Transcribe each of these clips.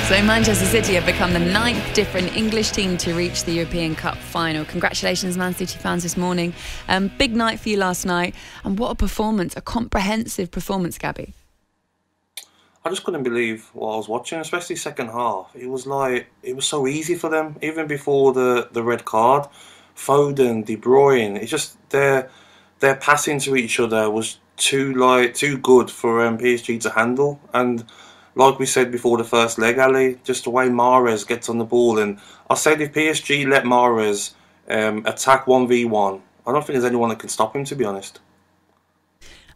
So Manchester City have become the 9th different English team to reach the European Cup final. Congratulations, Man City fans, this morning. Big night for you last night. And what a performance, a comprehensive performance, Gabby. I just couldn't believe what I was watching, especially second half. It was so easy for them, even before the red card. Foden, De Bruyne, it's just their passing to each other was too good for PSG to handle. And like we said before the first leg, Ali, just the way Mahrez gets on the ball. And I said if PSG let Mahrez attack 1v1, I don't think there's anyone that can stop him, to be honest.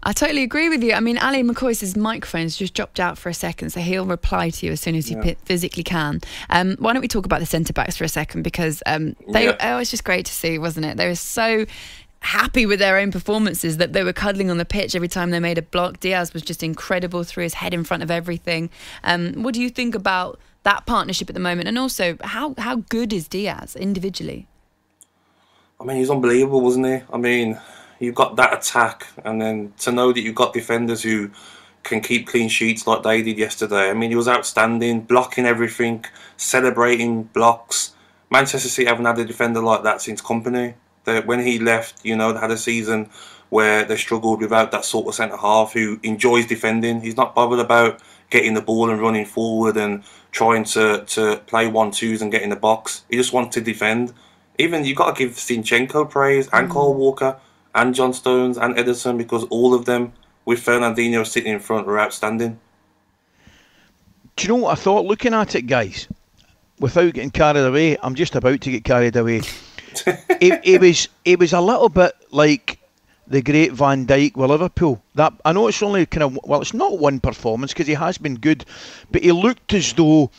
I totally agree with you. I mean, Ali McCoy's microphone's just dropped out for a second, so he'll reply to you as soon as he physically can. Why don't we talk about the centre-backs for a second, because it was just great to see, wasn't it? They were so happy with their own performances that they were cuddling on the pitch every time they made a block. Diaz was just incredible, threw his head in front of everything. What do you think about that partnership at the moment? And also, how good is Diaz individually? I mean, he's unbelievable, wasn't he? I mean, you've got that attack, and then to know that you've got defenders who can keep clean sheets like they did yesterday. I mean, he was outstanding, blocking everything, celebrating blocks. Manchester City haven't had a defender like that since Company. When he left, they had a season where they struggled without that sort of centre-half who enjoys defending. He's not bothered about getting the ball and running forward and trying to play 1-2s and get in the box. He just wants to defend. Even you've got to give Zinchenko praise and Kyle Walker and John Stones and Ederson, because all of them, with Fernandinho sitting in front, were outstanding. Do you know what I thought looking at it, guys? Without getting carried away, I'm just about to get carried away. It was a little bit like the great Van Dijk with Liverpool. That I know it's only it's not one performance because he has been good, but he looked as though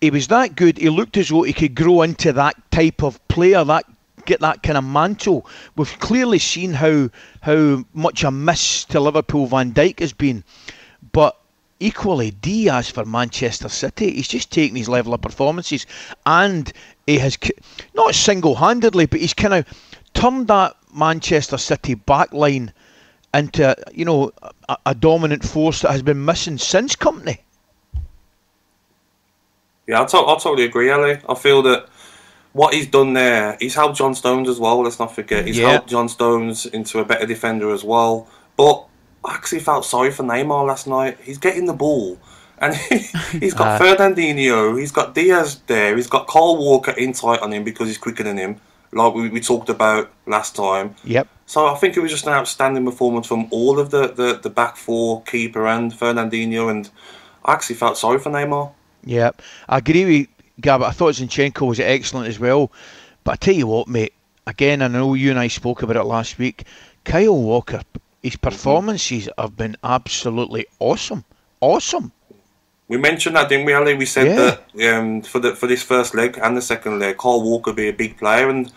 he was that good. He looked as though he could grow into that type of player, get that kind of mantle. We've clearly seen how much a miss to Liverpool Van Dijk has been, but equally Diaz for Manchester City, he's just taken his level of performances and he has, not single-handedly, but he's kind of turned that Manchester City backline into a dominant force that has been missing since Company. Yeah, I totally agree, Ali. I feel that what he's done there, he's helped John Stones as well, let's not forget. He's helped John Stones into a better defender as well. But I actually felt sorry for Neymar last night. He's getting the ball. And he's got Fernandinho, he's got Diaz there, he's got Kyle Walker in tight on him because he's quicker than him, like we talked about last time. Yep. So I think it was just an outstanding performance from all of the back four, keeper and Fernandinho, and I actually felt sorry for Neymar. Yeah, I agree with Gab. I thought Zinchenko was excellent as well. But I tell you what, mate, again, I know you and I spoke about it last week, Kyle Walker, his performances have been absolutely awesome. Awesome. We mentioned that, didn't we, Ali? We said that for this first leg and the second leg, Kyle Walker be a big player. And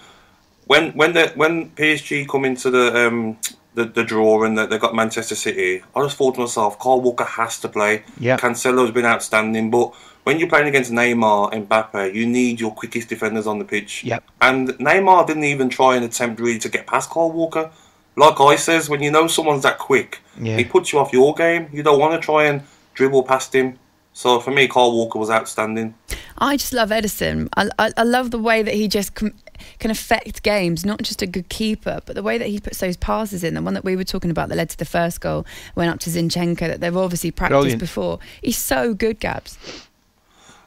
when PSG come into the draw and they got Manchester City, I just thought to myself, Kyle Walker has to play. Yep. Cancelo's been outstanding, but when you're playing against Neymar and Mbappe, you need your quickest defenders on the pitch. Yep. And Neymar didn't even try and attempt really to get past Kyle Walker. Like I says, when you know someone's that quick, he puts you off your game. You don't want to try and dribble past him. So for me, Kyle Walker was outstanding. I just love Ederson. I love the way that he just can affect games, not just a good keeper, but the way that he puts those passes in. The one that we were talking about that led to the first goal, went up to Zinchenko, that they've obviously practiced before. He's so good, Gabs.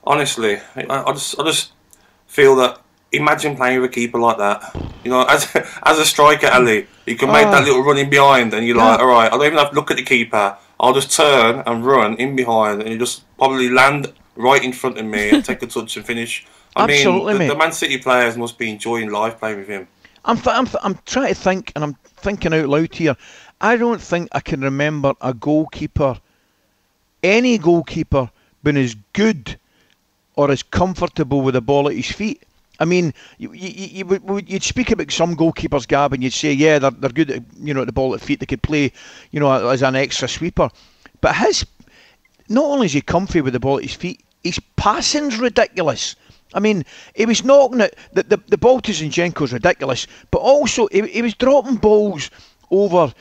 Honestly, I just feel that, imagine playing with a keeper like that. As a striker, Ali, you can make that little run in behind and you're like, all right, I don't even have to look at the keeper. I'll just turn and run in behind and you just probably land right in front of me and take a touch and finish. I Absolutely, mean, the Man City players must be enjoying life playing with him. I'm trying to think, and I'm thinking out loud here. I don't think I can remember a goalkeeper, any goalkeeper, being as good or as comfortable with the ball at his feet. I mean, you'd speak about some goalkeepers, Gab, and you'd say, yeah, they're good at, at the ball at feet. They could play, as an extra sweeper. But not only is he comfy with the ball at his feet, his passing's ridiculous. I mean, he was knocking it. The ball to Zinchenko's ridiculous, but also he was dropping balls over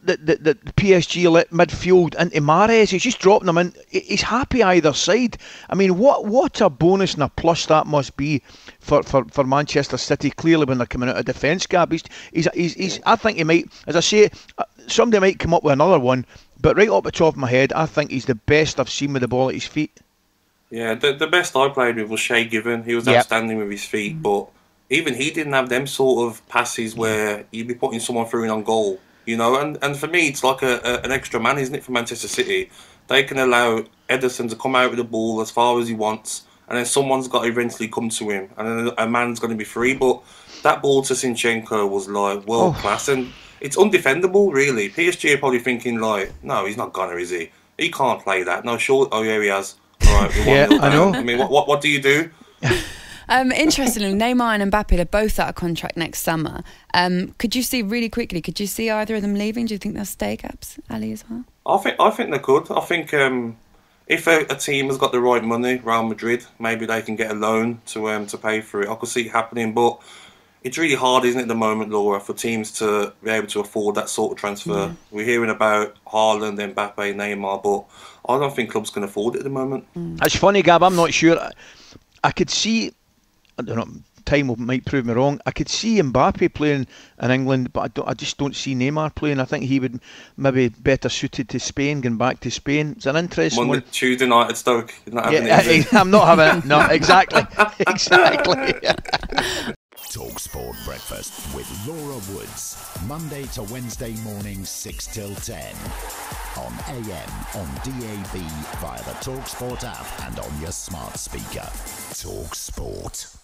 the PSG let midfield into Mahrez. He's just dropping them in. He's happy either side. I mean, what a bonus and a plus that must be for Manchester City. Clearly, when they're coming out of defence, Gab, he's. I think he might, as I say, somebody might come up with another one. But right off the top of my head, I think he's the best I've seen with the ball at his feet. Yeah, the best I played with was Shay Given. He was outstanding with his feet, but even he didn't have them sort of passes where you'd be putting someone through and on goal, you know. And for me, it's like an extra man, isn't it, for Manchester City? They can allow Ederson to come out with the ball as far as he wants, and then someone's got to eventually come to him, and then a man's going to be free. But that ball to Zinchenko was like world class, and it's undefendable, really. PSG are probably thinking like, no, he's not gonna, is he? He can't play that. No, sure. Oh yeah, he has. All right, yeah, I know. I mean, what do you do? Interestingly, Neymar and Mbappe are both out of contract next summer. Could you see either of them leaving? Do you think they'll stay, Gabs, Ali, as well? I think they could. I think if a team has got the right money, Real Madrid, maybe they can get a loan to pay for it. I could see it happening, but it's really hard, isn't it, at the moment, Laura, for teams to be able to afford that sort of transfer. We're hearing about Haaland, Mbappe, Neymar, but I don't think clubs can afford it at the moment. It's funny, Gab, I'm not sure. I could see, I don't know, time might prove me wrong, I could see Mbappe playing in England, but I just don't see Neymar playing. I think he would maybe better suited to Spain, going back to Spain. It's an interesting one. Tuesday night at Stoke. I'm not having it. No, exactly. Exactly. talkSPORT Breakfast with Laura Woods, Monday to Wednesday mornings 6 till 10 on AM, on DAB, via the talkSPORT app and on your smart speaker. talkSPORT.